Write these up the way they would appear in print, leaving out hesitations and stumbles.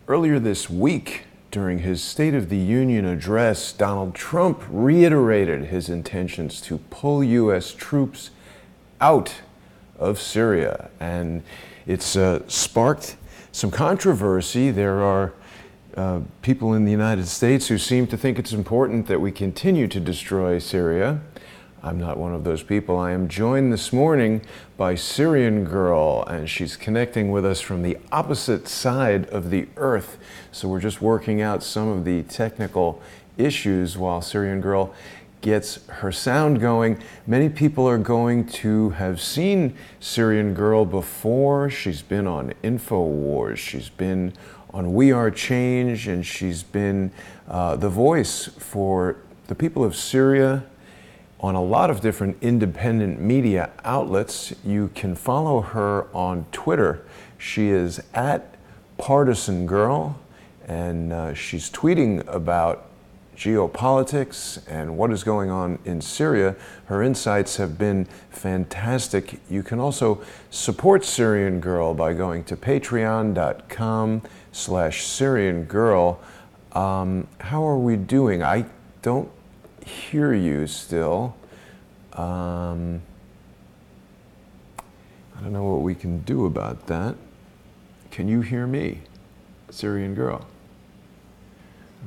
Earlier this week, during his State of the Union address, Donald Trump reiterated his intentions to pull U.S. troops out of Syria. And it's sparked some controversy. There are people in the United States who seem to think it's important that we continue to destroy Syria. I'm not one of those people. I am joined this morning by Syrian Girl, and she's connecting with us from the opposite side of the earth. So we're just working out some of the technical issues while Syrian Girl gets her sound going. Many people are going to have seen Syrian Girl before. She's been on InfoWars, she's been on We Are Change, and she's been the voice for the people of Syria on a lot of different independent media outlets. You can follow her on Twitter. She is at Partisan Girl, and she's tweeting about geopolitics and what is going on in Syria. Her insights have been fantastic. You can also support Syrian Girl by going to patreon.com/Syrian Girl. How are we doing? I don't hear you still. I don't know what we can do about that. Can you hear me, Syrian Girl?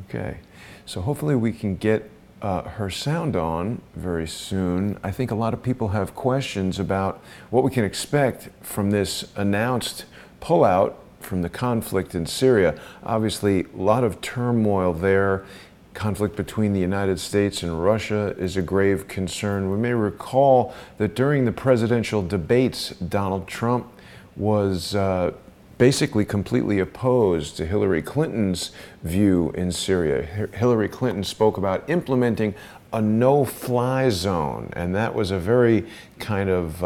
Okay, so hopefully we can get her sound on very soon. I think a lot of people have questions about what we can expect from this announced pullout from the conflict in Syria. Obviously, a lot of turmoil there. Conflict between the United States and Russia is a grave concern. We may recall that during the presidential debates, Donald Trump was basically completely opposed to Hillary Clinton's view in Syria. Hillary Clinton spoke about implementing a no-fly zone, and that was a very kind of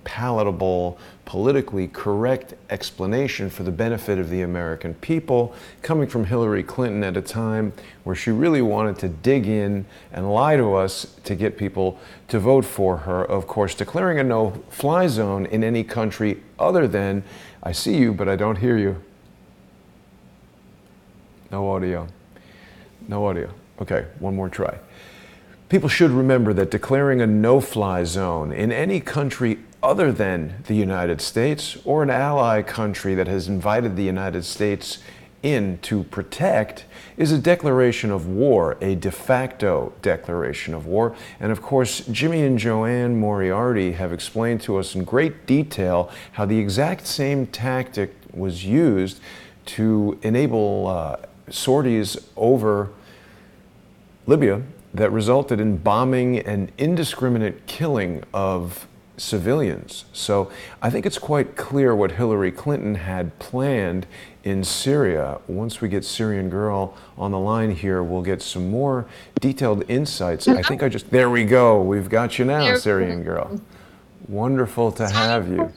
palatable, politically correct explanation for the benefit of the American people, coming from Hillary Clinton at a time where she really wanted to dig in and lie to us to get people to vote for her. Of course, declaring a no-fly zone in any country other than, I see you, but I don't hear you. No audio. No audio. Okay, one more try. People should remember that declaring a no-fly zone in any country other than the United States or an ally country that has invited the United States in to protect is a declaration of war, a de facto declaration of war. And of course, Jimmy and Joanne Moriarty have explained to us in great detail how the exact same tactic was used to enable sorties over Libya that resulted in bombing and indiscriminate killing of civilians. So I think it's quite clear what Hillary Clinton had planned in Syria. Once we get Syrian Girl on the line here, we'll get some more detailed insights. I think there we go. We've got you now, Syrian Girl. Wonderful to have you.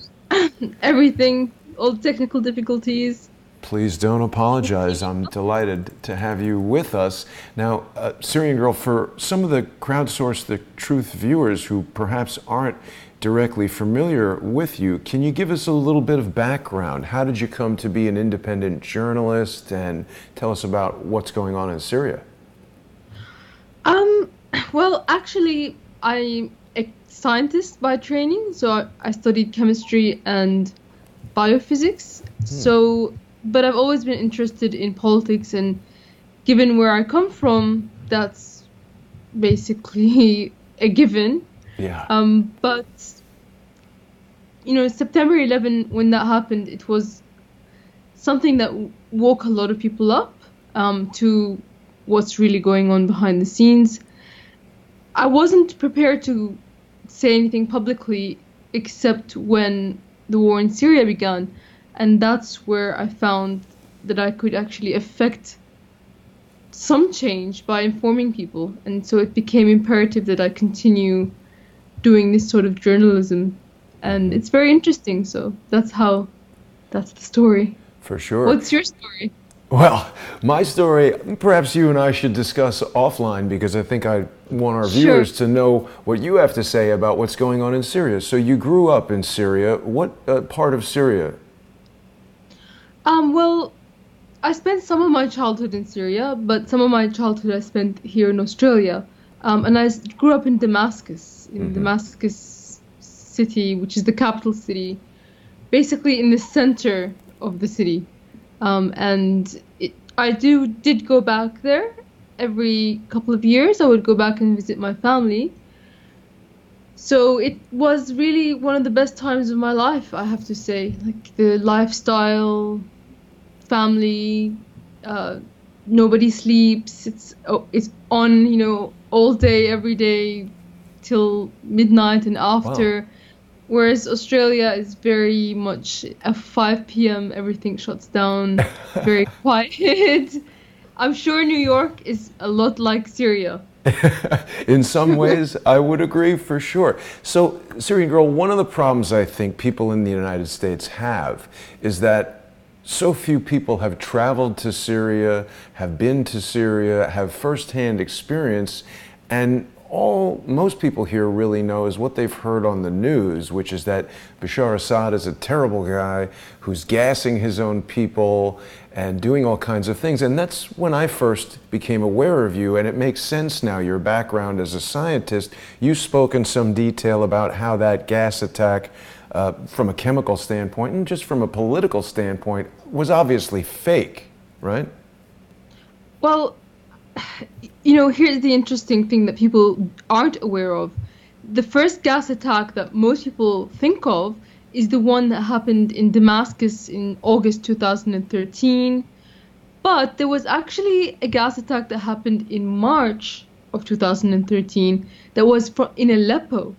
Everything, all technical difficulties. Please don't apologize. I'm delighted to have you with us. Now, Syrian Girl, for some of the Crowdsource the Truth viewers who perhaps aren't directly familiar with you, can you give us a little bit of background? How did you come to be an independent journalist, and tell us about what's going on in Syria? Well, actually, I'm a scientist by training, so I studied chemistry and biophysics. But I've always been interested in politics, and given where I come from, that's basically a given. Yeah. But, you know, September 11, when that happened, it was something that woke a lot of people up to what's really going on behind the scenes. I wasn't prepared to say anything publicly except when the war in Syria began. And that's where I found that I could actually affect some change by informing people. And so it became imperative that I continue doing this sort of journalism. And it's very interesting. So that's the story. For sure. What's your story? Well, my story, perhaps you and I should discuss offline, because I think I want our viewers to know what you have to say about what's going on in Syria. So you grew up in Syria. What part of Syria? Well, I spent some of my childhood in Syria, but some of my childhood I spent here in Australia. And grew up in Damascus, in Damascus city, which is the capital city, basically in the center of the city. I did go back there every couple of years. I would go back and visit my family. So it was really one of the best times of my life, I have to say. Like the lifestyle, family, nobody sleeps. It's on, all day, every day, till midnight and after. Wow. Whereas Australia is very much at 5 p.m. everything shuts down, very quiet. I'm sure New York is a lot like Syria. In some ways, I would agree for sure. So, Syrian Girl, one of the problems I think people in the United States have is that so few people have traveled to Syria, have been to Syria, have firsthand experience, and all most people here really know is what they've heard on the news, which is that Bashar Assad is a terrible guy who's gassing his own people and doing all kinds of things. And that's when I first became aware of you, and it makes sense now, your background as a scientist. You spoke in some detail about how that gas attack, from a chemical standpoint and just from a political standpoint, was obviously fake, right? Well, here's the interesting thing that people aren't aware of. The first gas attack that most people think of is the one that happened in Damascus in August 2013. But there was actually a gas attack that happened in March of 2013 that was in Aleppo.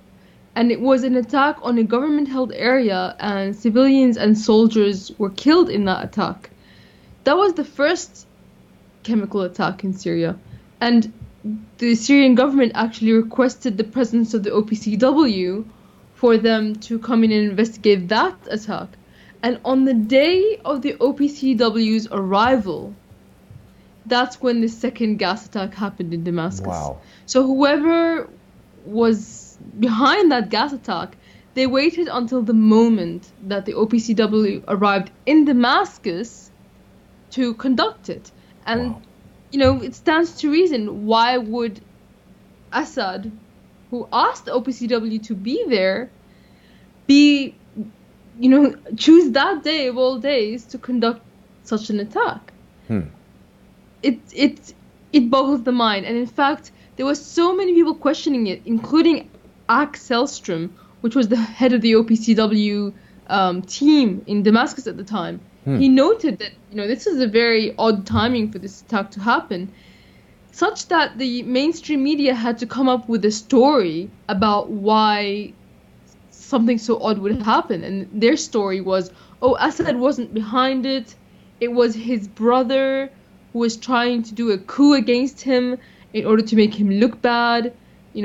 And it was an attack on a government-held area, and civilians and soldiers were killed in that attack. That was the first chemical attack in Syria. And the Syrian government actually requested the presence of the OPCW for them to come in and investigate that attack. And on the day of the OPCW's arrival, that's when the second gas attack happened in Damascus. Wow. So whoever was behind that gas attack, they waited until the moment that the OPCW arrived in Damascus to conduct it. And wow. It stands to reason, why would Assad, who asked the OPCW to be there, choose that day of all days to conduct such an attack? It boggles the mind. And in fact, there were so many people questioning it, including Axel Selstrom, which was the head of the OPCW team in Damascus at the time. He noted that, this is a very odd timing for this attack to happen, such that the mainstream media had to come up with a story about why something so odd would happen. And their story was, Assad wasn't behind it. It was his brother who was trying to do a coup against him in order to make him look bad. He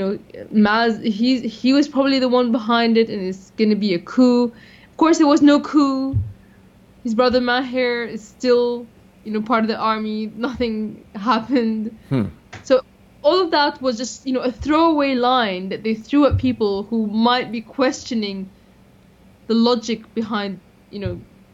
was probably the one behind it, and it's going to be a coup. Of course, there was no coup. His brother Maher is still, part of the army. Nothing happened. So all of that was just, a throwaway line that they threw at people who might be questioning the logic behind,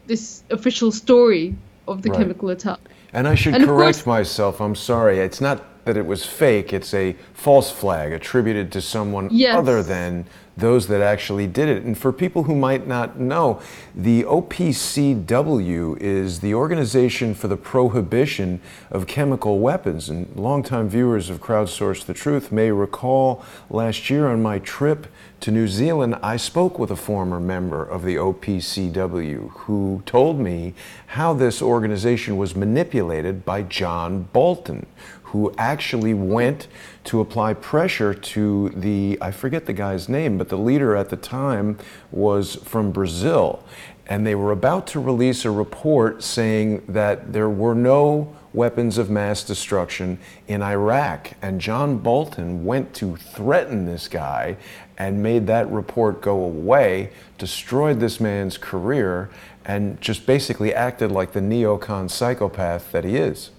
this official story of the chemical attack. And I should correct myself. I'm sorry. It's not that it was fake. It's a false flag attributed to someone other than those that actually did it. And for people who might not know, the OPCW is the Organization for the Prohibition of Chemical Weapons. And longtime viewers of Crowdsource the Truth may recall last year on my trip to New Zealand, I spoke with a former member of the OPCW who told me how this organization was manipulated by John Bolton, who actually went to apply pressure to I forget the guy's name, but the leader at the time was from Brazil. And they were about to release a report saying that there were no weapons of mass destruction in Iraq. And John Bolton went to threaten this guy and made that report go away, destroyed this man's career, and just basically acted like the neocon psychopath that he is.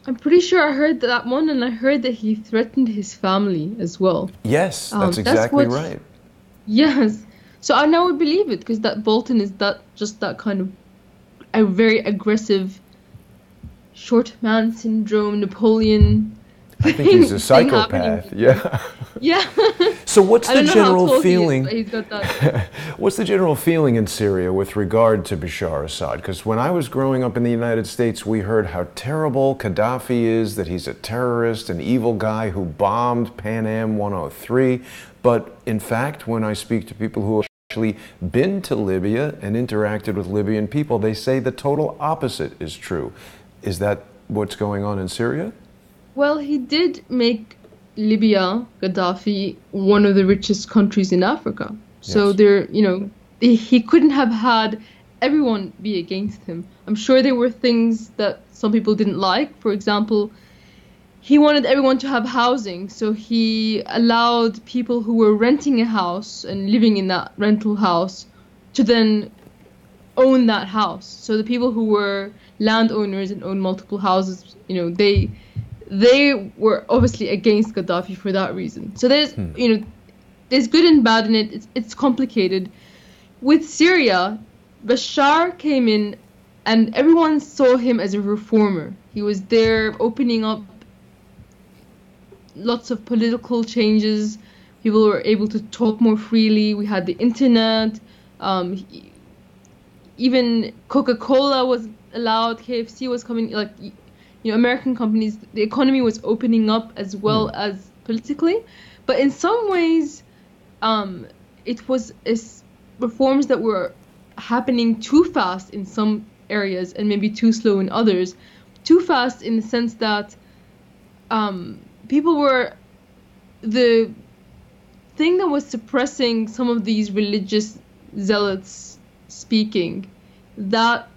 I'm pretty sure I heard that one, and I heard that he threatened his family as well. Yes, that's exactly right. Yes. So I would believe it, because that Bolton is that kind of a very aggressive short man syndrome, Napoleon. I think he's a thing happening. psychopath. Yeah. Yeah. So what's I the don't know general how tall feeling? he is, but he's got that. What's the general feeling in Syria with regard to Bashar Assad? Because when I was growing up in the United States, we heard how terrible Gaddafi is, that he's a terrorist, an evil guy who bombed Pan Am 103. But in fact, when I speak to people who have actually been to Libya and interacted with Libyan people, they say the total opposite is true. Is that what's going on in Syria? Well, he did make Libya, Gaddafi, one of the richest countries in Africa. So Yes. he couldn't have had everyone be against him. I'm sure there were things that some people didn't like. For example, he wanted everyone to have housing, so he allowed people who were renting a house and living in that rental house to then own that house. So the people who were landowners and owned multiple houses, they were obviously against Gaddafi for that reason. So there's good and bad in it. It's complicated. With Syria, Bashar came in and everyone saw him as a reformer. He was there opening up lots of political changes. People were able to talk more freely. We had the internet. Even Coca-Cola was allowed. KFC was coming. American companies, the economy was opening up as well as politically, but in some ways, it was reforms that were happening too fast in some areas and maybe too slow in others. Too fast in the sense that the thing that was suppressing some of these religious zealots speaking, that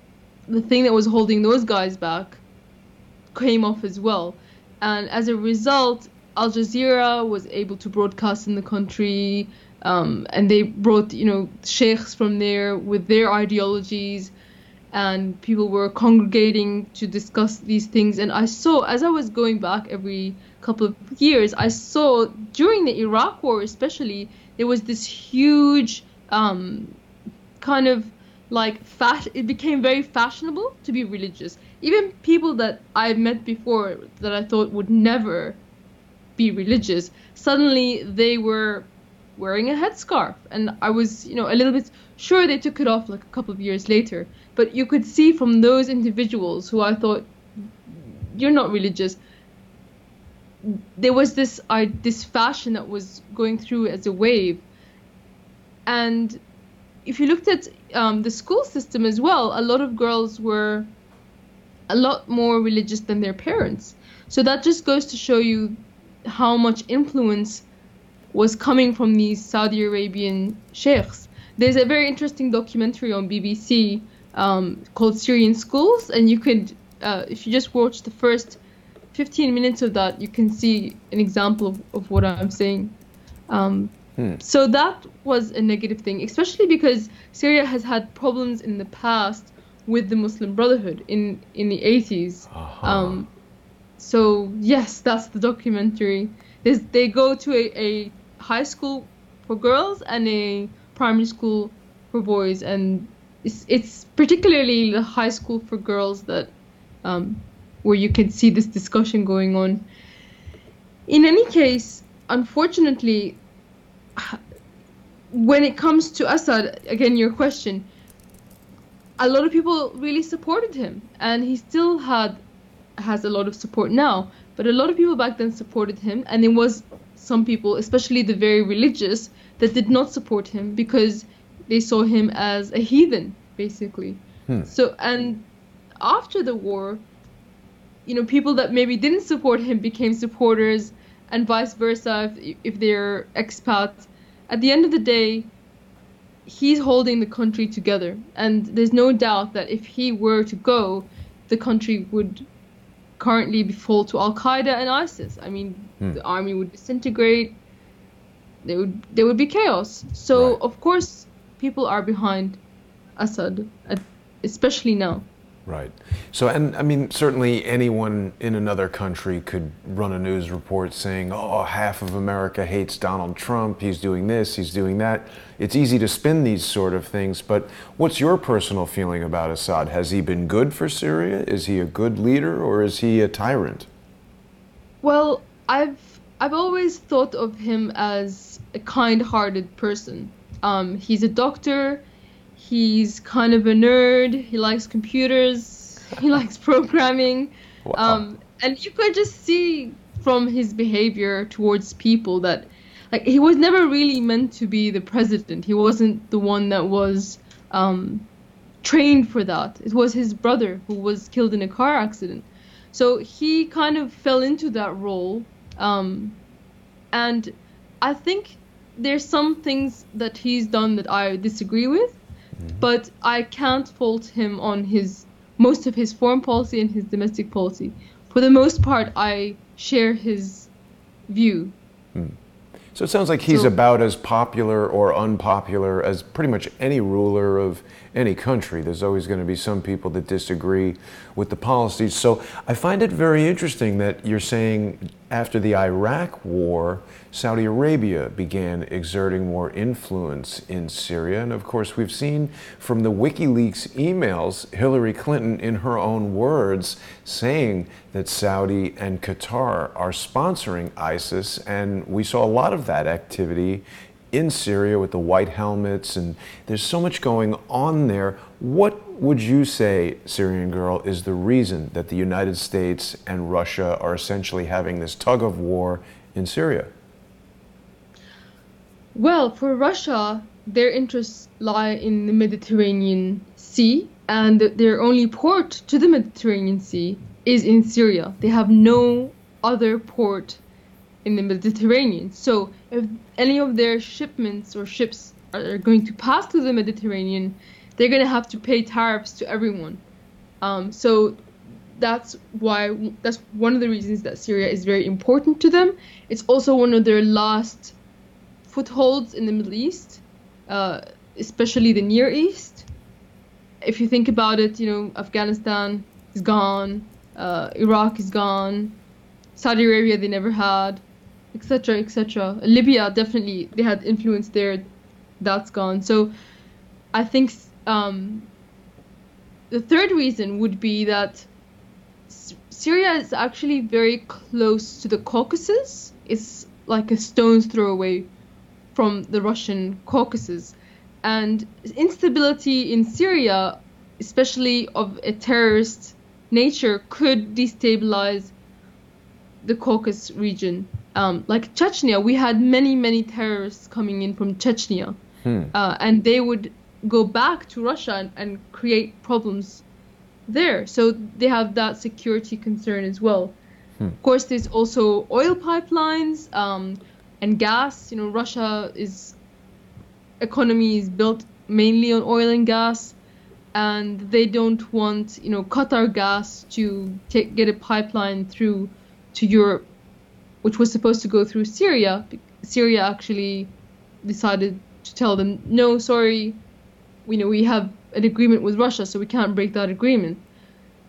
the thing that was holding those guys back came off as well. And as a result, Al Jazeera was able to broadcast in the country, and they brought, sheikhs from there with their ideologies, and people were congregating to discuss these things. And I saw, as I was going back every couple of years, I saw during the Iraq War especially, there was this huge kind of it became very fashionable to be religious. Even people that I met before that I thought would never be religious, suddenly they were wearing a headscarf. And I was, a little bit sure they took it off a couple of years later. But you could see from those individuals who I thought, you're not religious, there was this fashion that was going through as a wave. And if you looked at the school system as well, a lot of girls were a lot more religious than their parents. So that just goes to show you how much influence was coming from these Saudi Arabian sheikhs. There's a very interesting documentary on BBC called Syrian Schools, and you could, if you just watch the first 15 minutes of that, you can see an example of what I'm saying. So that was a negative thing, especially because Syria has had problems in the past with the Muslim Brotherhood in the 80s. Uh-huh. So yes, that's the documentary. They go to a high school for girls and a primary school for boys, and it's particularly the high school for girls that where you can see this discussion going on. In any case, unfortunately, when it comes to Assad, again, your question, a lot of people really supported him, and he still has a lot of support now, but a lot of people back then supported him, and there was some people, especially the very religious, that did not support him because they saw him as a heathen, basically. So, and after the war, people that maybe didn't support him became supporters, and vice versa if they're expats. At the end of the day, he's holding the country together, and there's no doubt that if he were to go, the country would currently fall to Al-Qaeda and ISIS. I mean, the army would disintegrate. There would be chaos. So, Right. of course, people are behind Assad, especially now. Right. So, and I mean, certainly anyone in another country could run a news report saying, oh, half of America hates Donald Trump, he's doing this, he's doing that. It's easy to spin these sort of things, but what's your personal feeling about Assad? Has he been good for Syria? Is he a good leader, or is he a tyrant? Well, I've always thought of him as a kind-hearted person. He's a doctor. He's kind of a nerd. He likes computers. He likes programming. Wow. And you could just see from his behavior towards people that, like, he was never really meant to be the president. He wasn't the one that was trained for that. It was his brother who was killed in a car accident. So he kind of fell into that role. And I think there's some things that he's done that I disagree with. But I can't fault him on most of his foreign policy and his domestic policy. For the most part, I share his view. So it sounds like he's about as popular or unpopular as pretty much any ruler of any country. There's always going to be some people that disagree with the policies. So I find it very interesting that you're saying after the Iraq War, Saudi Arabia began exerting more influence in Syria. And of course, we've seen from the WikiLeaks emails, Hillary Clinton, in her own words, saying that Saudi and Qatar are sponsoring ISIS. And we saw a lot of that activity in Syria with the white helmets, and there's so much going on there. What would you say, Syrian Girl, is the reason that the United States and Russia are essentially having this tug of war in Syria? Well, for Russia, their interests lie in the Mediterranean Sea, and their only port to the Mediterranean Sea is in Syria. They have no other port in the Mediterranean. So if any of their shipments or ships are going to pass through the Mediterranean, they're going to have to pay tariffs to everyone. So that's one of the reasons that Syria is very important to them. It's also one of their last footholds in the Middle East, especially the Near East. If you think about it, Afghanistan is gone, Iraq is gone, Saudi Arabia they never had, etc., etc. Libya, definitely, they had influence there. That's gone. So I think the third reason would be that Syria is actually very close to the Caucasus. It's like a stone's throw away from the Russian Caucasus. And instability in Syria, especially of a terrorist nature, could destabilize the Caucasus region. Like Chechnya, we had many terrorists coming in from Chechnya, and they would go back to Russia and create problems there. So they have that security concern as well. Of course, there's also oil pipelines and gas. Russia's economy is built mainly on oil and gas, and they don't want Qatar gas to get a pipeline through to Europe, which was supposed to go through Syria. Syria actually decided to tell them, no, sorry, we have an agreement with Russia, so we can't break that agreement.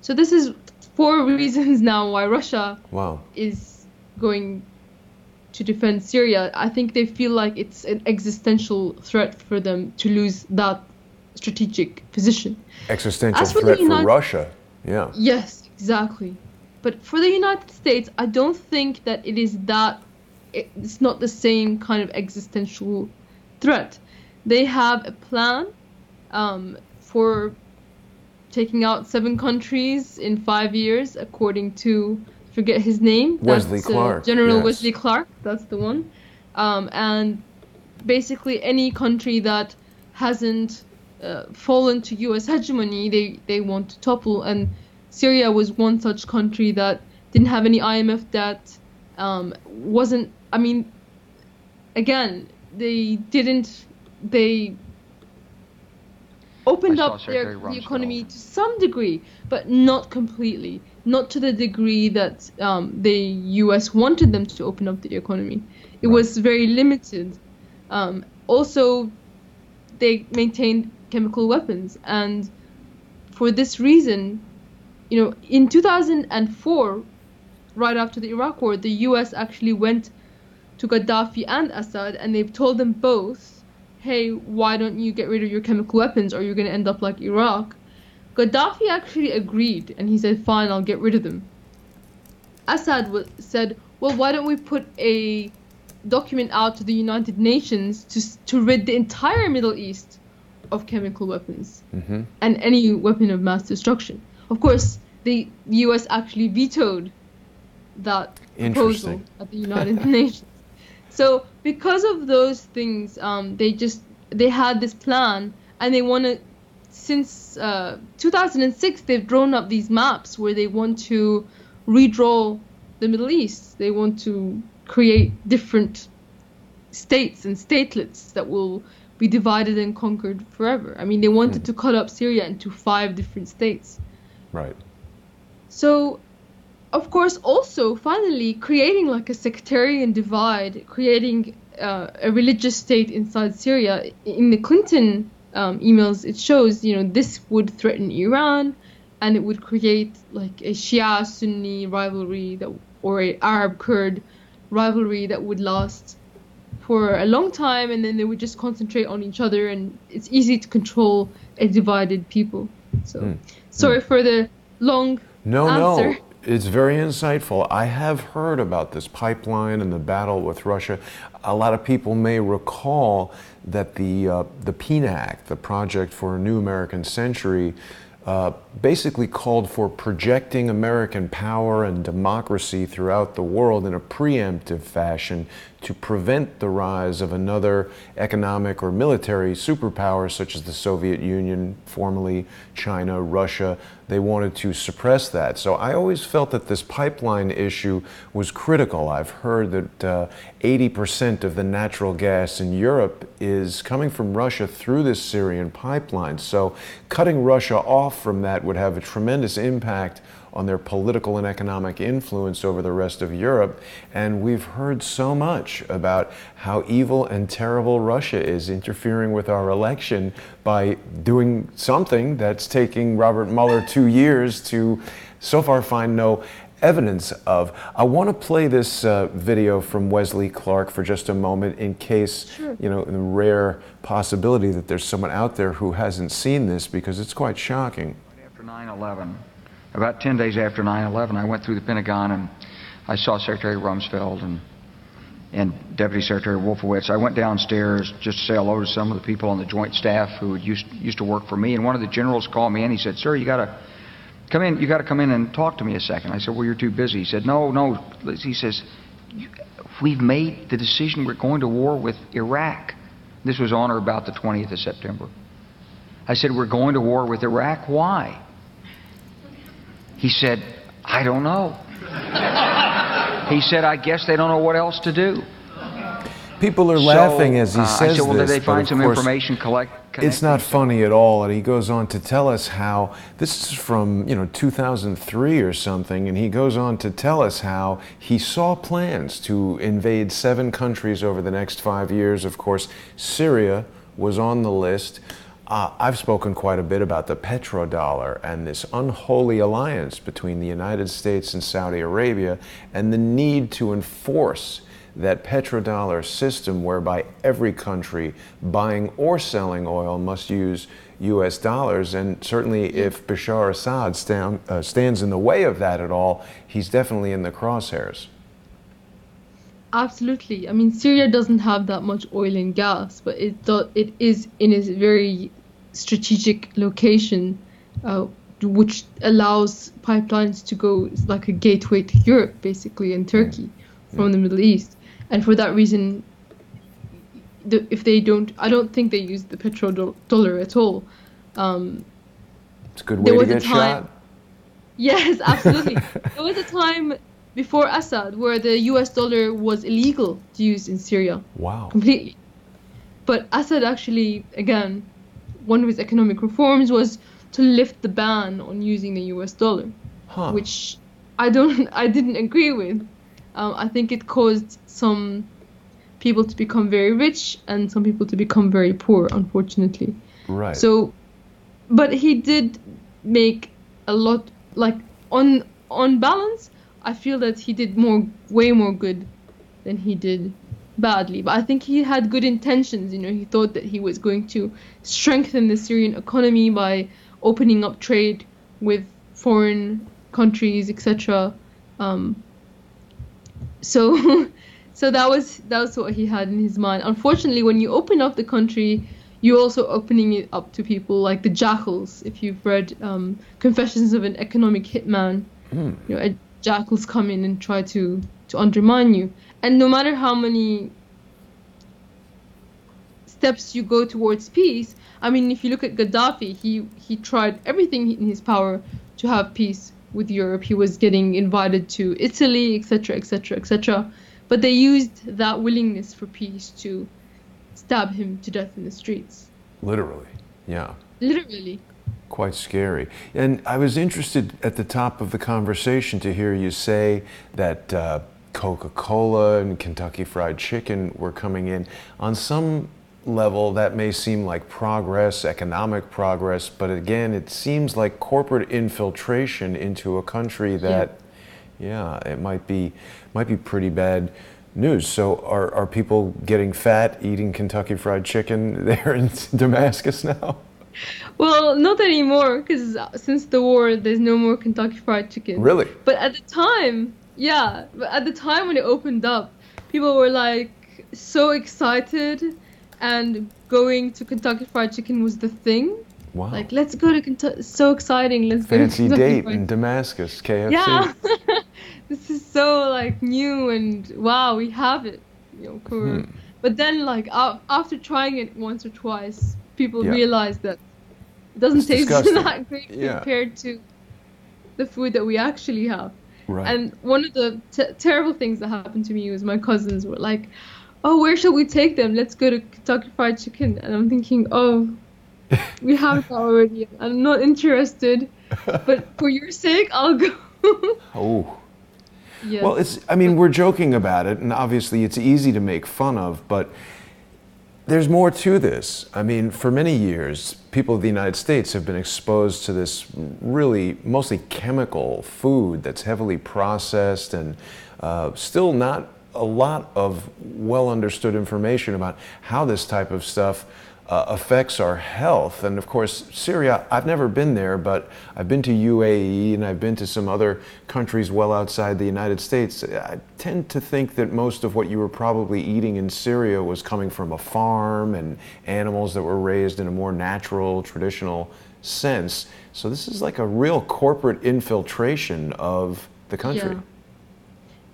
So this is 4 reasons now why Russia is going to defend Syria. I think they feel like it's an existential threat for them to lose that strategic position. Existential threat for Russia, yeah. Yes, exactly. But for the United States, I don't think that it's not the same kind of existential threat. They have a plan for taking out 7 countries in 5 years, according to, I forget his name. Wesley Clark. General yes. Wesley Clark, that's the one. And basically any country that hasn't fallen to U.S. hegemony, they want to topple. And Syria was one such country that didn't have any IMF debt, they opened up the economy to some degree, but not completely, not to the degree that the U.S. wanted them to open up the economy. It was very limited. Also, they maintained chemical weapons, and for this reason, in 2004, right after the Iraq War, the US actually went to Gaddafi and Assad, and they told them both, hey, why don't you get rid of your chemical weapons or you're going to end up like Iraq? Gaddafi actually agreed, and he said, fine, I'll get rid of them. Assad said, well, why don't we put a document out to the United Nations to rid the entire Middle East of chemical weapons and any weapon of mass destruction. Of course, the US actually vetoed that proposal at the United Nations. So because of those things, they had this plan, and they want to, since 2006, they've drawn up these maps where they want to redraw the Middle East. They want to create different states and statelets that will be divided and conquered forever. I mean, they wanted to cut up Syria into 5 different states. Right. So, of course, also, finally, creating like a sectarian divide, creating a religious state inside Syria. In the Clinton emails, it shows, this would threaten Iran, and it would create like a Shia-Sunni rivalry or an Arab-Kurd rivalry that would last for a long time, and then they would just concentrate on each other, and it's easy to control a divided people. So, sorry for the long answer. No, it's very insightful. I have heard about this pipeline and the battle with Russia. A lot of people may recall that the PNAC, the Project for a New American Century, basically called for projecting American power and democracy throughout the world in a preemptive fashion to prevent the rise of another economic or military superpower such as the Soviet Union, formerly China, Russia. They wanted to suppress that. So I always felt that this pipeline issue was critical. I've heard that 80% of the natural gas in Europe is coming from Russia through this Syrian pipeline. So cutting Russia off from that would have a tremendous impact on their political and economic influence over the rest of Europe. And we've heard so much about how evil and terrible Russia is, interfering with our election by doing something that's taking Robert Mueller 2 years to so far find no evidence of. I want to play this video from Wesley Clark for just a moment in case, the rare possibility that there's someone out there who hasn't seen this, because it's quite shocking. After 9/11, about 10 days after 9/11, I went through the Pentagon and I saw Secretary Rumsfeld and Deputy Secretary Wolfowitz. I went downstairs just to say hello to some of the people on the Joint Staff who used to work for me, and one of the generals called me and he said, "Sir, you got to come in. You got to come in and talk to me a second." I said, "Well, you're too busy." He said, "No." He says, "We've made the decision. We're going to war with Iraq." This was on or about the 20th of September. I said, "We're going to war with Iraq. Why?" He said, "I don't know." He said, "I guess they don't know what else to do." People are laughing as he says I said, "Well, this, did they find some course, information it's not funny at all. And he goes on to tell us how, this is from 2003 or something, and he goes on to tell us how he saw plans to invade 7 countries over the next 5 years. Of course, Syria was on the list. I've spoken quite a bit about the petrodollar and this unholy alliance between the United States and Saudi Arabia, and the need to enforce that petrodollar system whereby every country buying or selling oil must use U.S. dollars. And certainly if Bashar Assad stands in the way of that at all, he's definitely in the crosshairs. Absolutely. I mean, Syria doesn't have that much oil and gas, but it is in a very strategic location, which allows pipelines to go. It's like a gateway to Europe, basically, and Turkey from the Middle East. And for that reason, I don't think they use the petrodollar at all. It's a good way to get shot. Yes, absolutely. There was a time before Assad where the US dollar was illegal to use in Syria. Wow. Completely. But Assad actually, again, one of his economic reforms was to lift the ban on using the US dollar, which I didn't agree with. I think it caused some people to become very rich and some people to become very poor, unfortunately. Right. So, but he did make a lot, like on balance, I feel that he did way more good than he did badly. But I think he had good intentions. He thought that he was going to strengthen the Syrian economy by opening up trade with foreign countries, etc. So so that was what he had in his mind. Unfortunately, when you open up the country, you're also opening it up to people like the jackals. If you've read Confessions of an Economic Hitman, jackals come in and try to undermine you. And no matter how many steps you go towards peace, I mean, if you look at Gaddafi, he tried everything in his power to have peace with Europe. He was getting invited to Italy, etc., etc., etc. But they used that willingness for peace to stab him to death in the streets. Literally, yeah. Literally. Quite scary. And I was interested at the top of the conversation to hear you say that Coca-Cola and Kentucky Fried Chicken were coming in. On some level, that may seem like progress, economic progress, but again, it seems like corporate infiltration into a country that, it might be pretty bad news. So are people getting fat eating Kentucky Fried Chicken there in Damascus now? Well, not anymore, because since the war, there's no more Kentucky Fried Chicken. Really? But at the time, when it opened up, people were like so excited, and going to Kentucky Fried Chicken was the thing. Wow. Like, let's go to Kentucky. So exciting. Let's go to Fancy Kentucky date in Damascus, KFC. Yeah. This is so like new, and wow, we have it. Cool. But then like after trying it once or twice, people realize that it doesn't taste that great compared to the food that we actually have. Right. And one of the terrible things that happened to me was my cousins were like, "Oh, where shall we take them? Let's go to Kentucky Fried Chicken." And I'm thinking, "Oh, we have that already. I'm not interested, but for your sake, I'll go." Oh. Yes. Well, we're joking about it, and obviously it's easy to make fun of, but there's more to this. I mean, for many years, people of the United States have been exposed to this really mostly chemical food that's heavily processed, and still not a lot of well understood information about how this type of stuff affects our health. And of course, Syria, I've never been there, but I've been to UAE and I've been to some other countries well outside the United States. I tend to think that most of what you were probably eating in Syria was coming from a farm and animals that were raised in a more natural, traditional sense. So this is like a real corporate infiltration of the country. Yeah.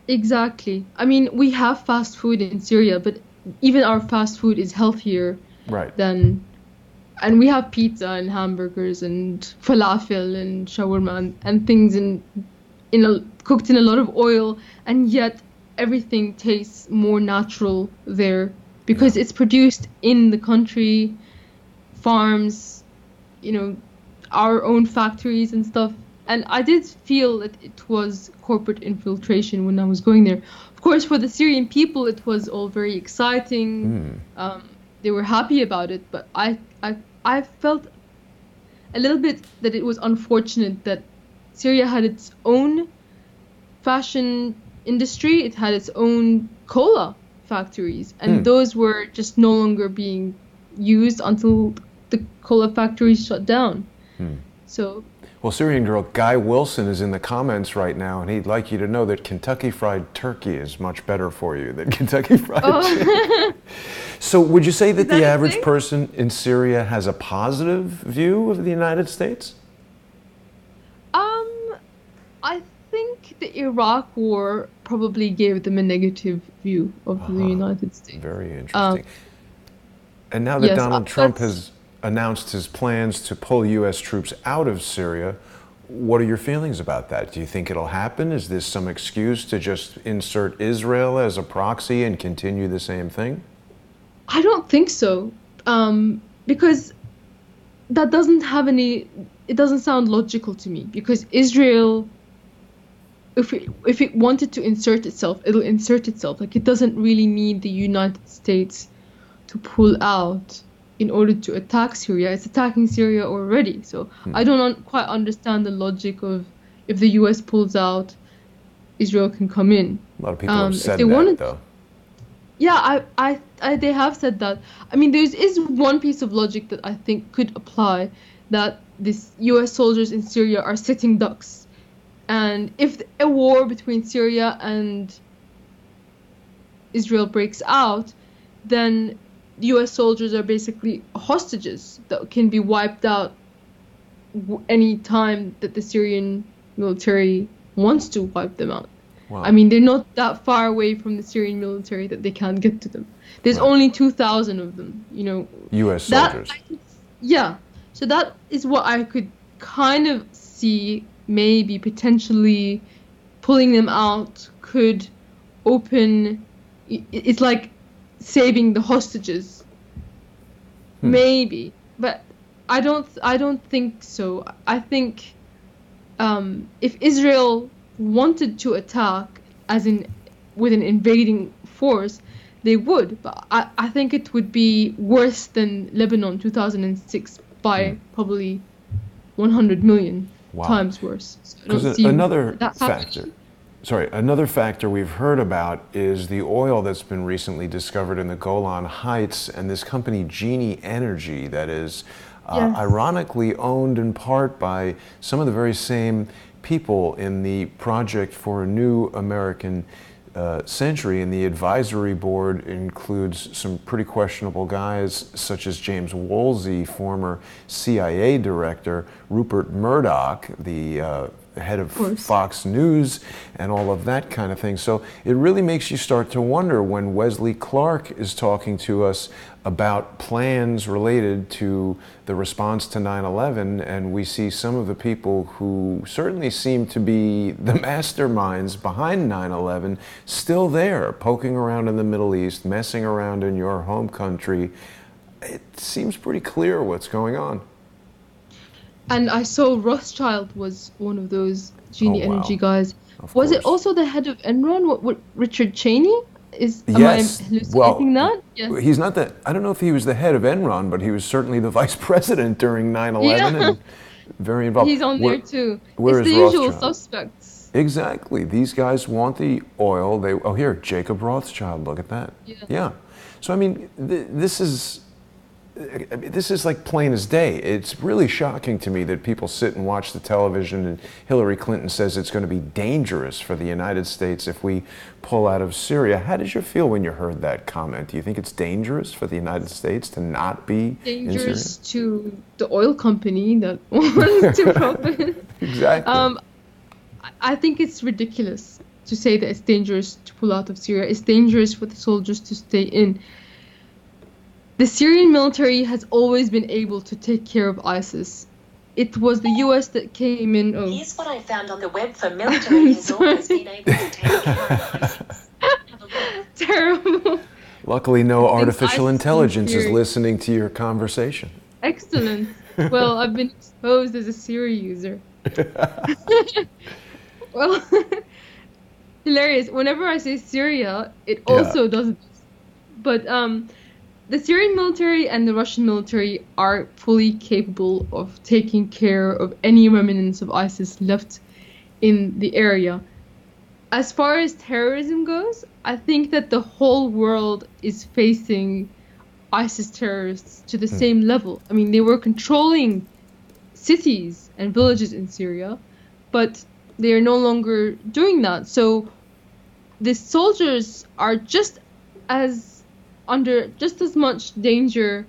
Exactly. I mean, we have fast food in Syria, but even our fast food is healthier than, and we have pizza and hamburgers and falafel and shawarma and things cooked in a lot of oil, and yet everything tastes more natural there because it's produced in the country, farms, our own factories and stuff. And I did feel that it was corporate infiltration when I was going there. Of course, for the Syrian people, it was all very exciting. They were happy about it, but I felt a little bit that it was unfortunate that Syria had its own fashion industry. It had its own cola factories, and those were just no longer being used until the cola factories shut down. So. Well, Syrian Girl, Guy Wilson is in the comments right now, and he'd like you to know that Kentucky Fried Turkey is much better for you than Kentucky Fried Chicken. So would you say that the average person in Syria has a positive view of the United States? I think the Iraq War probably gave them a negative view of the United States. Very interesting. And now that Donald Trump has announced his plans to pull U.S. troops out of Syria, what are your feelings about that? Do you think it'll happen? Is this some excuse to just insert Israel as a proxy and continue the same thing? I don't think so, because that doesn't have it doesn't sound logical to me, because Israel, if it wanted to insert itself, it'll insert itself. Like, it doesn't really need the United States to pull out. in order to attack Syria. It's attacking Syria already. So I don't quite understand the logic of if the US pulls out, Israel can come in. A lot of people have said though. Yeah, they have said that. I mean, there is one piece of logic that I think could apply, that these US soldiers in Syria are sitting ducks. And if a war between Syria and Israel breaks out, then US soldiers are basically hostages that can be wiped out any time that the Syrian military wants to wipe them out. Wow. I mean, they're not that far away from the Syrian military that they can't get to them. There's only 2,000 of them, US soldiers. So that is what I could kind of see, maybe potentially pulling them out could open. It's like saving the hostages, maybe, but I don't think so. I think if Israel wanted to attack, as in with an invading force, they would, but I think it would be worse than Lebanon 2006 by probably 100 million times worse. So I don't see another that factor. Another factor we've heard about is the oil that's been recently discovered in the Golan Heights, and this company Genie Energy that is ironically owned in part by some of the very same people in the Project for a New American Century, and the advisory board includes some pretty questionable guys such as James Woolsey, former CIA director, Rupert Murdoch, the head of Fox News, and all of that kind of thing. So it really makes you start to wonder when Wesley Clark is talking to us about plans related to the response to 9/11, and we see some of the people who certainly seem to be the masterminds behind 9/11 still there, poking around in the Middle East, messing around in your home country. It seems pretty clear what's going on. And I saw Rothschild was one of those Genie Energy guys. Was it also the head of Enron? What Richard Cheney? Am I hallucinating that? Yes. He's not that. I don't know if he was the head of Enron, but he was certainly the vice president during 9/11 and very involved. He's on there too. Where it's is the usual Rothschild? Suspects. Exactly. These guys want the oil. Here, Jacob Rothschild. Look at that. Yeah. So I mean, this is like plain as day. It's really shocking to me that people sit and watch the television and Hillary Clinton says it's going to be dangerous for the United States if we pull out of Syria. How did you feel when you heard that comment? Do you think it's dangerous for the United States to not be dangerous to the oil company that wants to profit? Exactly. I think it's ridiculous to say that it's dangerous to pull out of Syria. It's dangerous for the soldiers to stay in. The Syrian military has always been able to take care of ISIS. It was the US that came in. Here's what I found on the web for military has always been able to take care of ISIS. Terrible. Luckily, no artificial intelligence is listening to your conversation. Excellent. Well, I've been exposed as a Siri user. Well, hilarious. Whenever I say Syria, it also doesn't. But the Syrian military and the Russian military are fully capable of taking care of any remnants of ISIS left in the area. As far as terrorism goes, I think that the whole world is facing ISIS terrorists to the same level. I mean, they were controlling cities and villages in Syria, but they are no longer doing that. So the soldiers are under just as much danger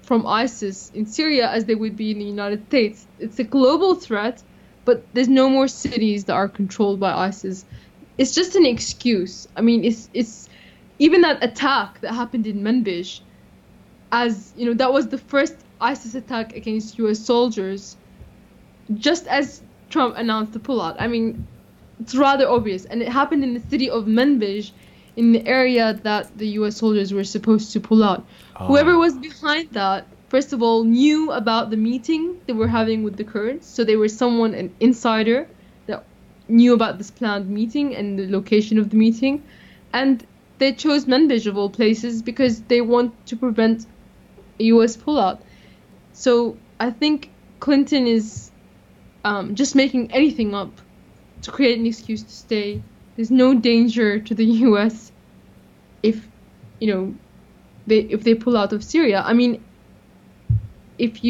from ISIS in Syria as they would be in the United States. It's a global threat, but there's no more cities that are controlled by ISIS. It's just an excuse. I mean, it's even that attack that happened in Manbij, as you know, that was the first ISIS attack against US soldiers, just as Trump announced the pullout. I mean, it's rather obvious, and it happened in the city of Manbij, in the area that the US soldiers were supposed to pull out. Whoever was behind that, first of all, knew about the meeting they were having with the Kurds. So they were an insider that knew about this planned meeting and the location of the meeting. And they chose Manbij of all places because they want to prevent a U.S. pullout. So I think Clinton is just making anything up to create an excuse to stay. There's no danger to the U.S. if, if they pull out of Syria. I mean, if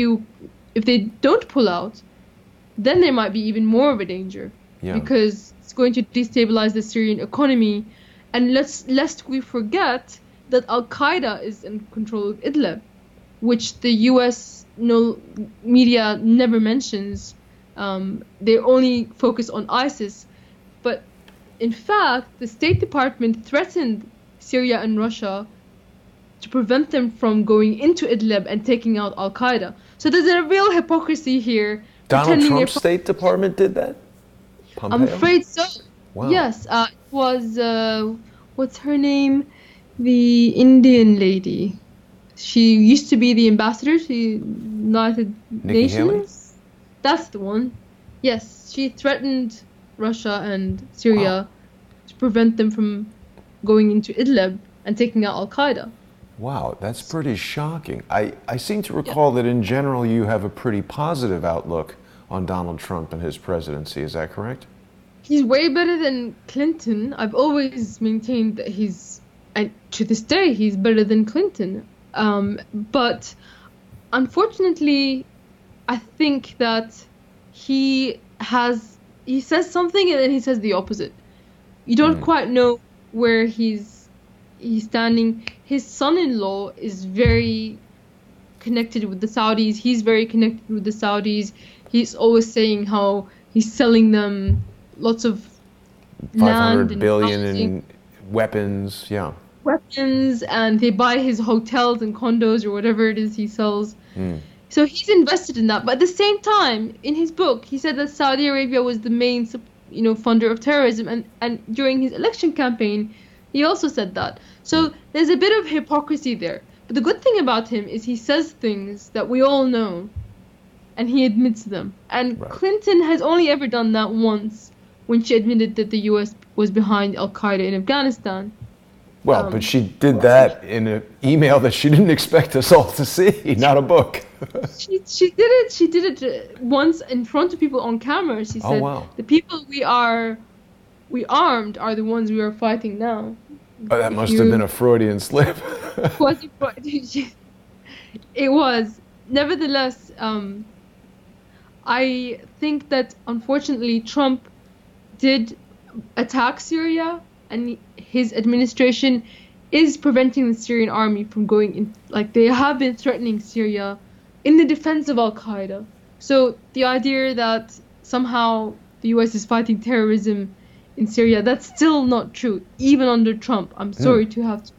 they don't pull out, then there might be even more of a danger, because it's going to destabilize the Syrian economy, and lest we forget that Al-Qaeda is in control of Idlib, which the U.S. media never mentions. They only focus on ISIS, but in fact, the State Department threatened Syria and Russia to prevent them from going into Idlib and taking out Al-Qaeda. So there's a real hypocrisy here. Donald Trump's State Department did that? Pompeo? I'm afraid so. Wow. Yes, it was, what's her name? The Indian lady. She used to be the ambassador to the United Nations. Haley? That's the one. Yes, she threatened Russia and Syria to prevent them from going into Idlib and taking out Al-Qaeda. Wow, that's pretty shocking. I seem to recall that in general you have a pretty positive outlook on Donald Trump and his presidency. Is that correct? He's way better than Clinton. I've always maintained that and to this day, he's better than Clinton. But unfortunately, I think that he says something and then he says the opposite. You don't quite know where he's standing. His son-in-law is very connected with the Saudis. He's very connected with the Saudis. He's always saying how he's selling them lots of land and billion housing. in weapons, Weapons, and they buy his hotels and condos or whatever it is he sells. So he's invested in that. But at the same time, in his book, he said that Saudi Arabia was the main, funder of terrorism, and during his election campaign, he also said that. So there's a bit of hypocrisy there. But the good thing about him is he says things that we all know, and he admits them. And Clinton has only ever done that once, when she admitted that the U.S. was behind Al-Qaeda in Afghanistan. Well, but she did that in an email that she didn't expect us all to see, not a book. She did it once in front of people on camera. She said, the people we armed are the ones we are fighting now. Oh, that must have been a Freudian slip. It was. Nevertheless, I think that unfortunately Trump did attack Syria, and his administration is preventing the Syrian army from going in. Like, they have been threatening Syria in the defense of Al-Qaeda. So the idea that somehow the US is fighting terrorism in Syria, that's still not true, even under Trump. I'm sorry to have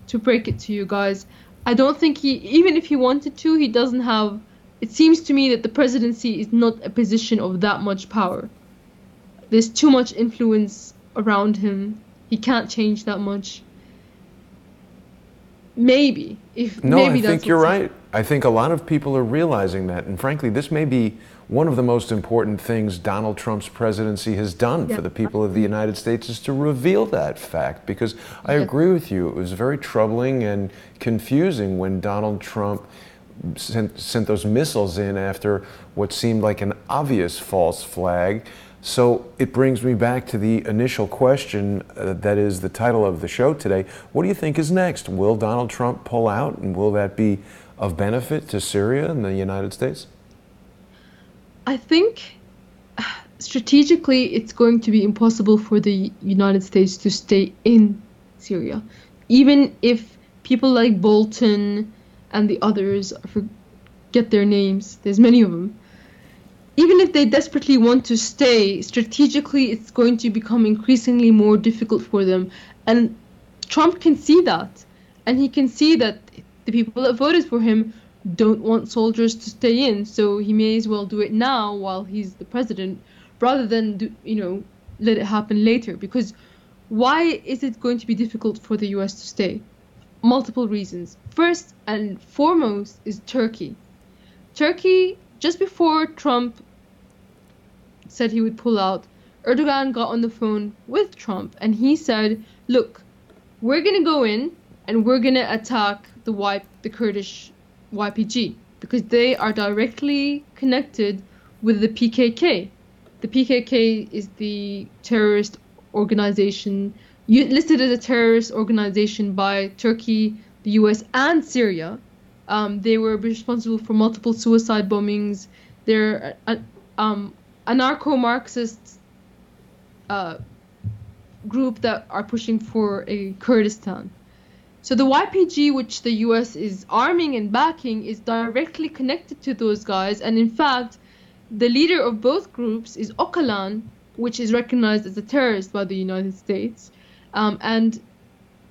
to break it to you guys. I don't think even if he wanted to, he doesn't have. It seems to me that the presidency is not a position of that much power. There's too much influence around him. He can't change that much. Maybe. I think you're right. I think a lot of people are realizing that. And frankly, this may be one of the most important things Donald Trump's presidency has done for the people of the United States, is to reveal that fact. Because I agree with you, it was very troubling and confusing when Donald Trump sent those missiles in after what seemed like an obvious false flag. So it brings me back to the initial question that is the title of the show today. What do you think is next? Will Donald Trump pull out, and will that be of benefit to Syria and the United States? I think strategically it's going to be impossible for the United States to stay in Syria. Even if people like Bolton and the others, I forget their names, there's many of them, even if they desperately want to stay, strategically it's going to become increasingly more difficult for them. And Trump can see that. And he can see that the people that voted for him don't want soldiers to stay in. So he may as well do it now while he's the president, rather than, let it happen later. Because why is it going to be difficult for the US to stay? Multiple reasons. First and foremost is Turkey. Turkey, just before Trump said he would pull out, Erdogan got on the phone with Trump and he said, look, we're going to go in and we're going to attack the Kurdish YPG because they are directly connected with the PKK. The PKK is the terrorist organization listed as a terrorist organization by Turkey, the US, and Syria. They were responsible for multiple suicide bombings. They're anarcho-Marxist group that are pushing for a Kurdistan. So the YPG, which the US is arming and backing, is directly connected to those guys. And in fact, the leader of both groups is Öcalan, which is recognized as a terrorist by the United States. And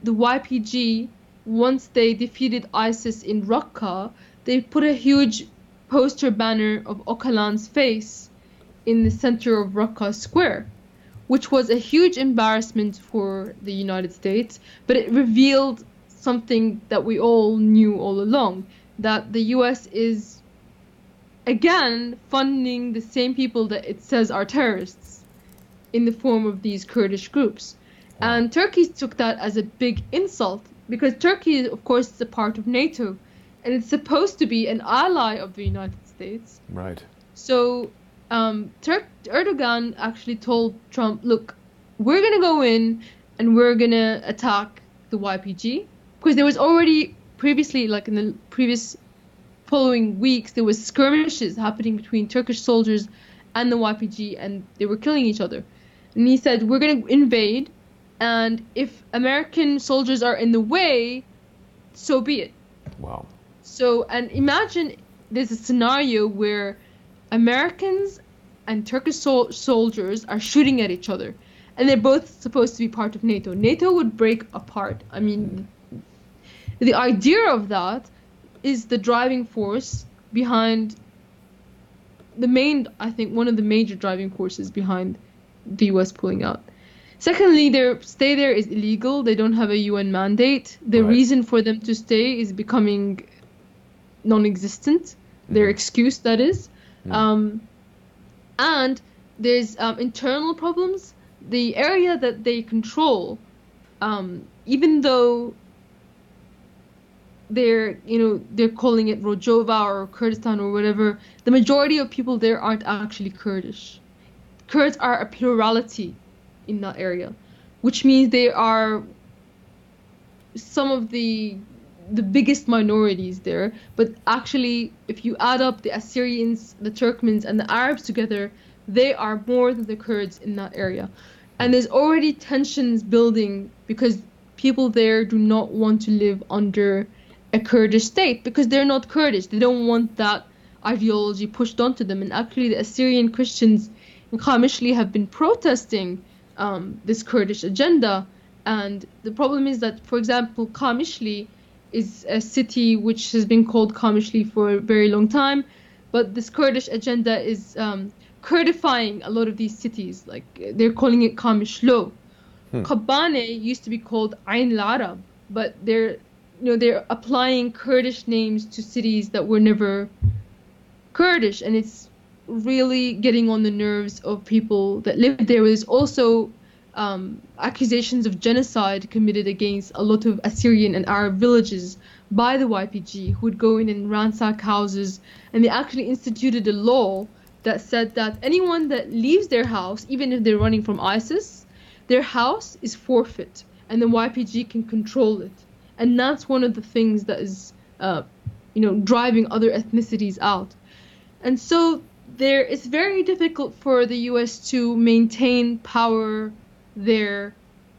the YPG, once they defeated ISIS in Raqqa, they put a huge poster banner of Öcalan's face in the center of Raqqa Square, which was a huge embarrassment for the United States, but it revealed something that we all knew all along, that the US is, again, funding the same people that it says are terrorists in the form of these Kurdish groups. And Turkey took that as a big insult, because Turkey, of course, is a part of NATO, and it's supposed to be an ally of the United States. Right. So Erdogan actually told Trump, look, we're going to go in and we're going to attack the YPG. Because there was already previously, like in the previous following weeks, there was skirmishes happening between Turkish soldiers and the YPG, and they were killing each other. And he said, we're going to invade, and if American soldiers are in the way, so be it. Wow. So, and imagine there's a scenario where Americans and Turkish soldiers are shooting at each other, and they're both supposed to be part of NATO. NATO would break apart. I mean, the idea of that is the driving force behind I think one of the major driving forces behind the US pulling out. Secondly, their stay there is illegal. They don't have a UN mandate. The reason for them to stay is becoming non-existent. Their excuse, that is. And there's internal problems. The area that they control, even though they're calling it Rojava or Kurdistan or whatever, the majority of people there aren't actually Kurdish. Kurds are a plurality in that area, which means they are some of the biggest minorities there. But actually, if you add up the Assyrians, the Turkmens, and the Arabs together, they are more than the Kurds in that area. And there's already tensions building because people there do not want to live under a Kurdish state because they're not Kurdish. They don't want that ideology pushed onto them. And actually, the Assyrian Christians in Qamishli have been protesting this Kurdish agenda. And the problem is that, for example, Qamishli is a city which has been called Qamishli for a very long time, but this Kurdish agenda is Kurdifying a lot of these cities. Like they're calling it Qamishlo. Kobane used to be called Ain al-Arab, but they're applying Kurdish names to cities that were never Kurdish, and it's really getting on the nerves of people that live there. There's also accusations of genocide committed against a lot of Assyrian and Arab villages by the YPG, who would go in and ransack houses, and they actually instituted a law that said that anyone that leaves their house, even if they're running from ISIS, their house is forfeit, and the YPG can control it. And that's one of the things that is, driving other ethnicities out. And so it's very difficult for the US to maintain power there.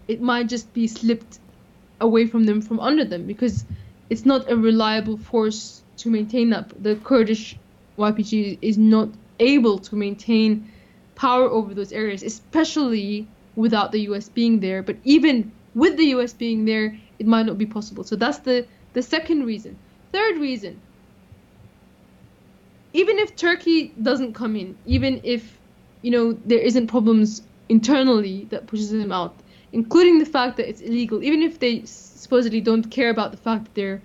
It might just be slipped away from them, from under them, because it's not a reliable force to maintain that. The Kurdish YPG is not able to maintain power over those areas, especially without the US being there. But even with the US being there, it might not be possible. So that's the second reason. Third reason, even if Turkey doesn't come in, even if there isn't problems internally that pushes them out, including the fact that it's illegal, even if they supposedly don't care about the fact that they're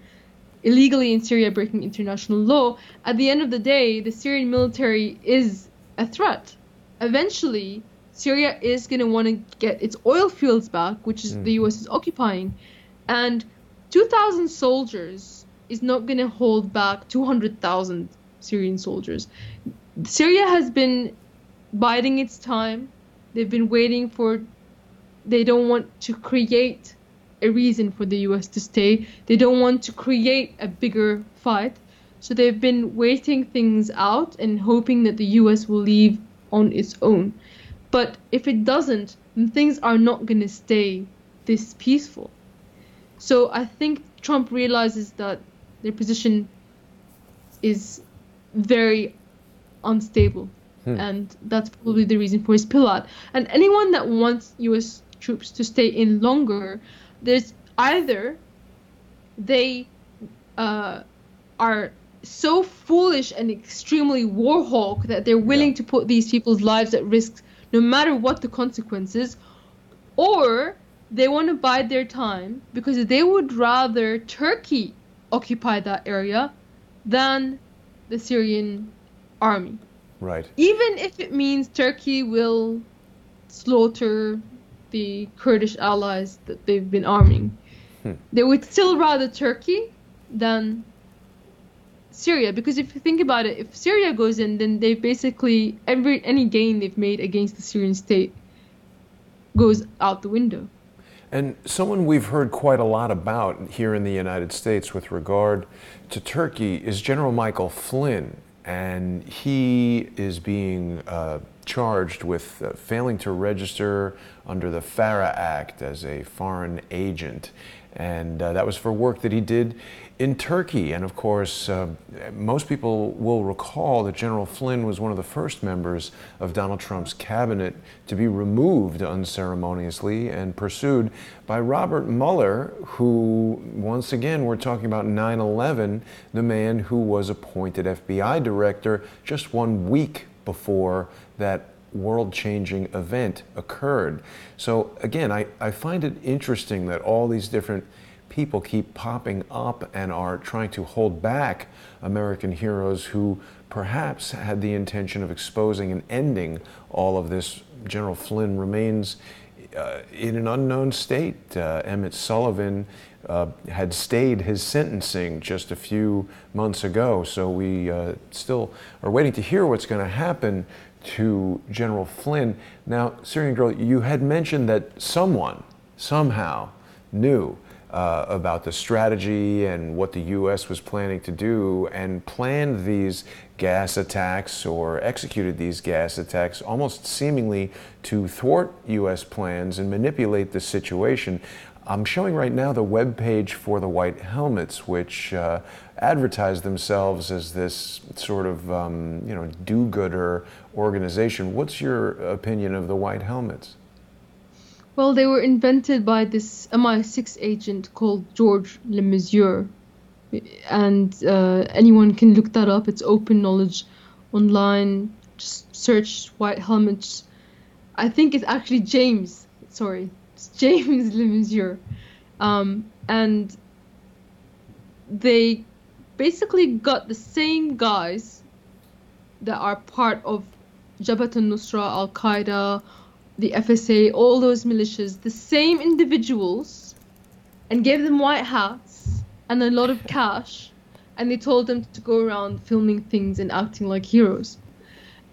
illegally in Syria breaking international law, at the end of the day, the Syrian military is a threat. Eventually, Syria is going to want to get its oil fields back, which is the US is occupying. And 2,000 soldiers is not going to hold back 200,000 Syrian soldiers. Syria has been biding its time. They've been waiting for... They don't want to create a reason for the US to stay. They don't want to create a bigger fight. So they've been waiting things out and hoping that the US will leave on its own. But if it doesn't, then things are not going to stay this peaceful. So I think Trump realizes that their position is very unstable. And that's probably the reason for his pullout. And anyone that wants US troops to stay in longer, there's either they are so foolish and extremely war hawk that they're willing to put these people's lives at risk no matter what the consequences, or they want to bide their time because they would rather Turkey occupy that area than the Syrian army. Right. Even if it means Turkey will slaughter the Kurdish allies that they've been arming. They would still rather Turkey than Syria, because if you think about it, if Syria goes in, then they basically any gain they've made against the Syrian state goes out the window. And someone we've heard quite a lot about here in the United States with regard to Turkey is General Michael Flynn, and he is being charged with failing to register under the FARA Act as a foreign agent. And that was for work that he did in Turkey. And of course, most people will recall that General Flynn was one of the first members of Donald Trump's cabinet to be removed unceremoniously and pursued by Robert Mueller, who, once again, we're talking about 9/11, the man who was appointed FBI director just 1 week before that world-changing event occurred. So again, I find it interesting that all these different people keep popping up and are trying to hold back American heroes who perhaps had the intention of exposing and ending all of this. General Flynn remains in an unknown state. Emmett Sullivan had stayed his sentencing just a few months ago, so we still are waiting to hear what's going to happen to General Flynn. Now, Syrian Girl, you had mentioned that someone somehow knew about the strategy and what the U.S. was planning to do and planned these gas attacks or executed these gas attacks almost seemingly to thwart U.S. plans and manipulate the situation. I'm showing right now the webpage for the White Helmets, which advertise themselves as this sort of do-gooder organization. What's your opinion of the White Helmets? Well, they were invented by this MI6 agent called George Lemessurier, and anyone can look that up. It's open knowledge online. Just search White Helmets. I think it's actually James. Sorry, it's James Lemessurier, and they basically got the same guys that are part of Jabhat al-Nusra, Al-Qaeda, the FSA, all those militias, the same individuals, and gave them white hats and a lot of cash, and they told them to go around filming things and acting like heroes.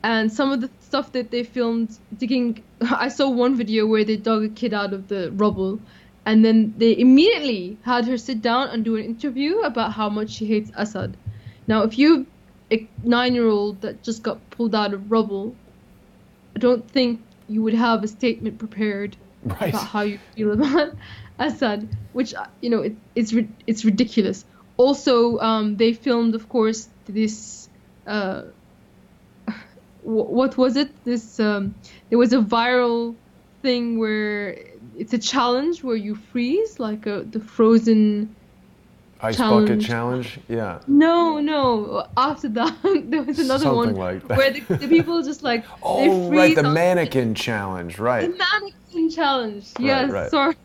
And some of the stuff that they filmed digging, I saw one video where they dug a kid out of the rubble, and then they immediately had her sit down and do an interview about how much she hates Assad. Now, if you're a 9-year-old that just got pulled out of rubble, I don't think you would have a statement prepared about how you feel about Assad, which, it's ridiculous. Also, they filmed, of course, this, what was it? This, there was a viral thing where it's a challenge where you freeze, like the frozen Ice challenge. bucket challenge? Yeah. No. After that, there was another Something one like that. where the people just like they freeze. Right, the mannequin challenge, right. The mannequin challenge. Right, Yes, right. sorry.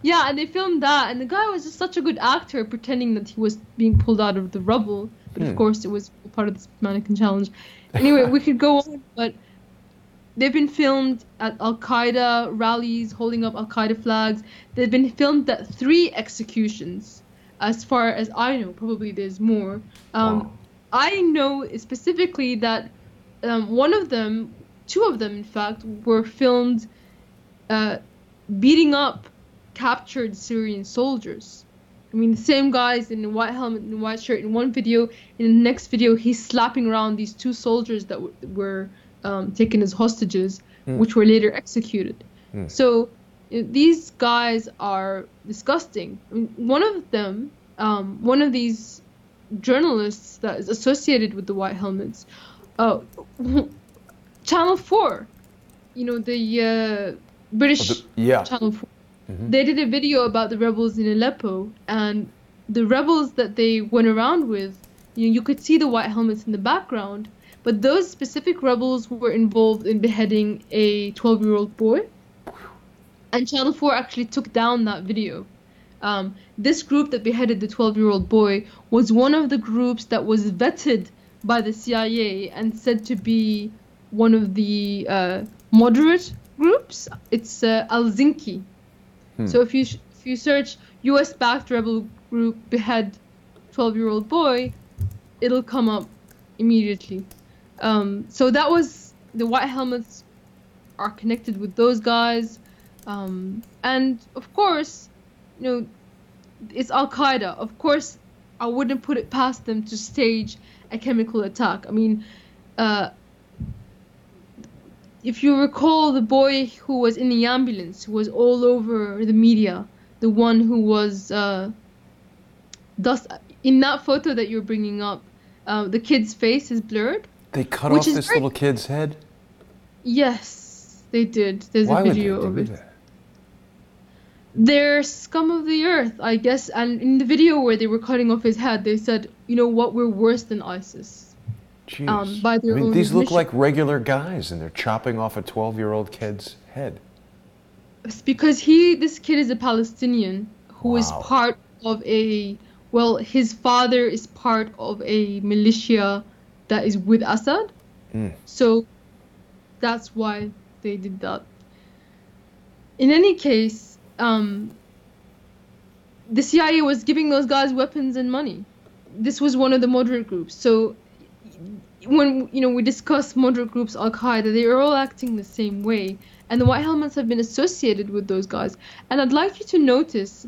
Yeah, and they filmed that, and the guy was just such a good actor, pretending that he was being pulled out of the rubble. But of course, it was part of this mannequin challenge. Anyway, we could go on, but they've been filmed at Al-Qaeda rallies, holding up Al-Qaeda flags. They've been filmed at 3 executions. as far as I know. Probably there's more. Wow. I know specifically that one of them, two of them in fact, were filmed beating up captured Syrian soldiers. I mean, the same guys in the white helmet and the white shirt in one video. In the next video, he's slapping around these two soldiers that were taken as hostages, which were later executed. So these guys are disgusting. I mean, one of them, one of these journalists that is associated with the white helmets, Channel 4, the British Channel 4. They did a video about the rebels in Aleppo, and the rebels that they went around with, you could see the white helmets in the background, but those specific rebels were involved in beheading a 12-year-old boy, and Channel 4 actually took down that video. This group that beheaded the 12-year-old boy was one of the groups that was vetted by the CIA and said to be one of the moderate groups. It's Al-Zinki. So if you search US-backed rebel group behead 12-year-old boy, it'll come up immediately. So that was, the white helmets are connected with those guys. And of course, it's Al-Qaeda. Of course, I wouldn't put it past them to stage a chemical attack. I mean, if you recall the boy who was in the ambulance, who was all over the media, the one who was in that photo that you're bringing up, the kid's face is blurred. They cut off this little kid's head? Yes, they did. There's Why a video would they of do it. that? They're scum of the earth, I guess. And in the video where they were cutting off his head, they said, you know what, we're worse than ISIS. Jeez. By their own these look admission. like regular guys, and they're chopping off a 12-year-old kid's head. It's because this kid is a Palestinian who is Wow. part of his father is part of a militia that is with Assad. So that's why they did that. In any case, the CIA was giving those guys weapons and money. This was one of the moderate groups. So when we discuss moderate groups, Al-Qaeda, they are all acting the same way, and the white helmets have been associated with those guys. And I'd like you to notice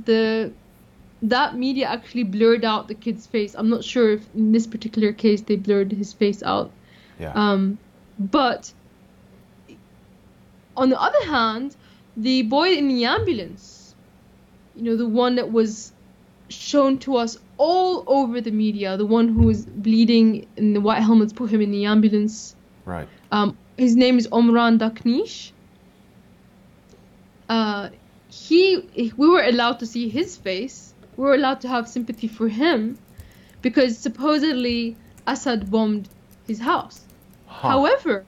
that media actually blurred out the kid's face. I'm not sure if in this particular case they blurred his face out. Yeah. But on the other hand, the boy in the ambulance, the one that was shown to us all over the media, the one who was bleeding and the white helmets put him in the ambulance. Right. His name is Omran Daknish. We were allowed to see his face. We were allowed to have sympathy for him because supposedly Assad bombed his house. However,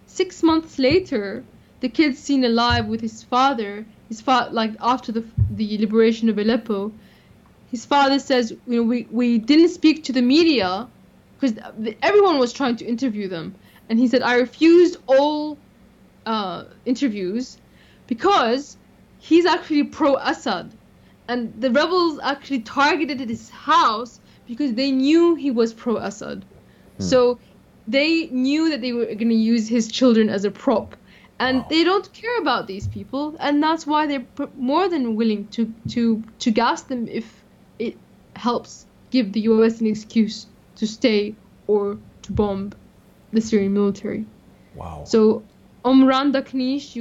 6 months later, the kid's seen alive with his father. After the liberation of Aleppo, his father says, we didn't speak to the media because everyone was trying to interview them. And he said, I refused all interviews because he's actually pro-Assad. And the rebels actually targeted his house because they knew he was pro-Assad. So they knew that they were going to use his children as a prop. And they don't care about these people. And that's why they're more than willing to gas them if it helps give the US an excuse to stay or to bomb the Syrian military. Wow. So Omran Daknish,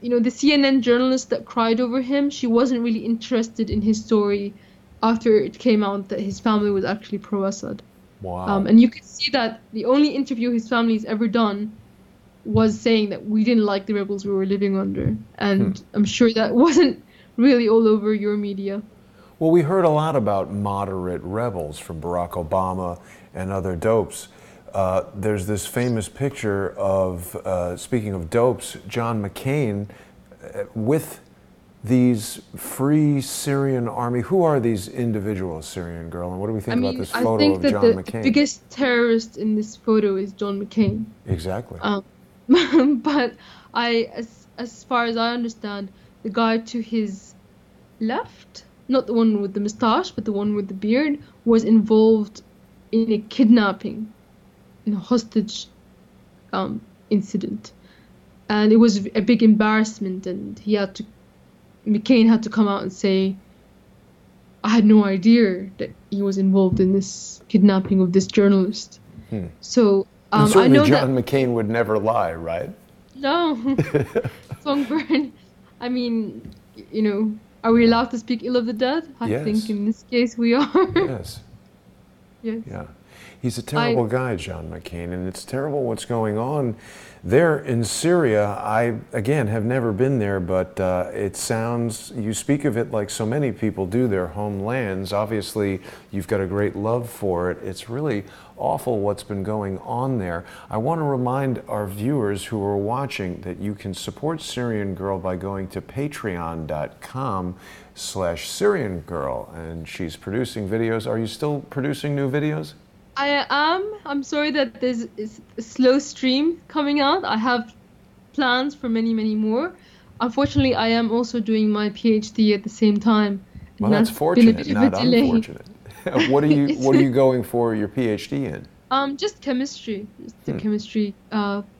the CNN journalist that cried over him, she wasn't really interested in his story after it came out that his family was actually pro-Assad. Wow. And you can see that the only interview his family's ever done was saying that we didn't like the rebels we were living under. And I'm sure that wasn't really all over your media. Well, we heard a lot about moderate rebels from Barack Obama and other dopes. There's this famous picture of, speaking of dopes, John McCain with these Free Syrian Army. Who are these individuals, Syrian Girl? And what do we think about this photo of John McCain? I think that the biggest terrorist in this photo is John McCain. Exactly. But as far as I understand, the guy to his left, not the one with the mustache, but the one with the beard, was involved in a kidnapping, in a hostage incident. And it was a big embarrassment, and McCain had to come out and say, I had no idea that he was involved in this kidnapping of this journalist. So and I certainly know John that McCain would never lie, right? no, Songbird. I mean, you know, are we allowed to speak ill of the dead? I Yes. think in this case we are. Yes. Yes. Yeah. He's a terrible guy, John McCain, and it's terrible what's going on there in Syria. I, again, have never been there, but it sounds, you speak of it like so many people do their homelands. Obviously, you've got a great love for it. It's really awful what's been going on there. I want to remind our viewers who are watching that you can support Syrian Girl by going to patreon.com/Syrian Girl, and she's producing videos. Are you still producing new videos? I am. I'm sorry that there's a slow stream coming out. I have plans for many, many more. Unfortunately, I am also doing my PhD at the same time. Well, that's fortunate, not unfortunate. What are you going for your PhD in? Just chemistry. Just the chemistry,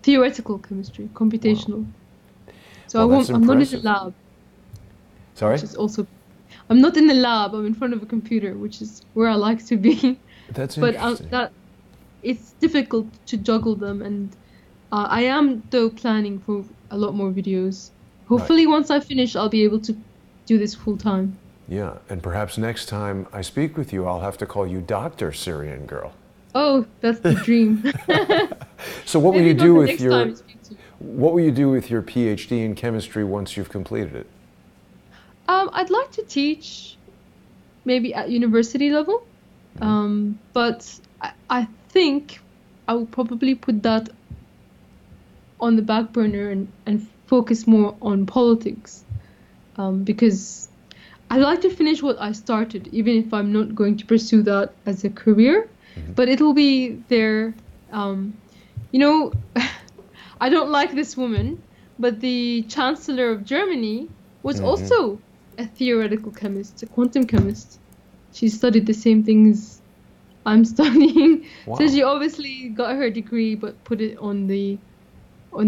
theoretical chemistry, computational. Wow. So Well, I'm not in the lab. Sorry? Which is also, I'm not in the lab. I'm in front of a computer, which is where I like to be. That's but interesting. it's difficult to juggle them, and I am though planning for a lot more videos. Hopefully, once I finish, I'll be able to do this full time. Yeah, and perhaps next time I speak with you, I'll have to call you Dr. Syrian Girl. Oh, that's the dream. So what will Maybe you not do the with next your time I speak to you. what will you do with your PhD in chemistry once you've completed it? I'd like to teach, maybe at university level. But I think I will probably put that on the back burner and focus more on politics, because I like to finish what I started, even if I'm not going to pursue that as a career. But it will be there. You know, I don't like this woman, but the Chancellor of Germany was also a theoretical chemist, a quantum chemist. She studied the same things I'm studying. Wow. So she obviously got her degree but put it on the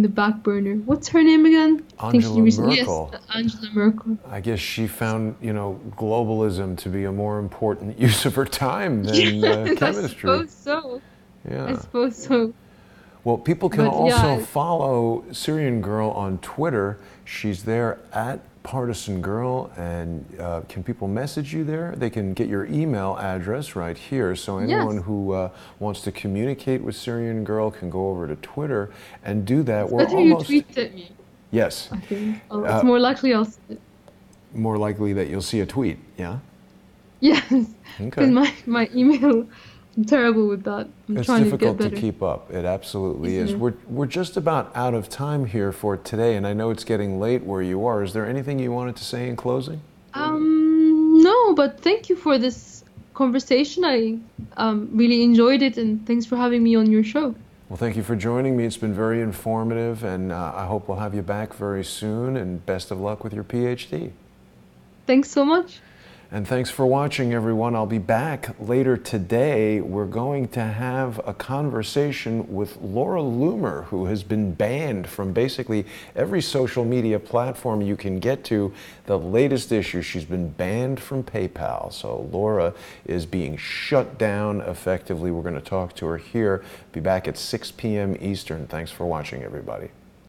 back burner. What's her name again? Angela Merkel. Yes, Angela Merkel. I guess she found, globalism to be a more important use of her time than chemistry. I suppose so. Yeah. I suppose so. Well, people can But, also yeah. follow Syrian Girl on Twitter. She's there at Partisan Girl, and can people message you there? They can get your email address right here. So anyone who wants to communicate with Syrian Girl can go over to Twitter and do that. We're Better almost you tweet at me, yes. I think. It's more likely I'll see it. More likely that you'll see a tweet. Yeah. Yes. Okay. Because my email, I'm terrible with that. I'm It's trying difficult to get to better. keep up. It absolutely is. Isn't We're just about out of time here for today, and I know it's getting late where you are. Is there anything you wanted to say in closing? No, but thank you for this conversation. I really enjoyed it, and thanks for having me on your show. Well, thank you for joining me. It's been very informative, and I hope we'll have you back very soon, and best of luck with your PhD. Thanks so much. And thanks for watching, everyone. I'll be back later today. We're going to have a conversation with Laura Loomer, who has been banned from basically every social media platform you can get to. The latest issue, she's been banned from PayPal. So Laura is being shut down effectively. We're going to talk to her here. Be back at 6 p.m. Eastern. Thanks for watching, everybody.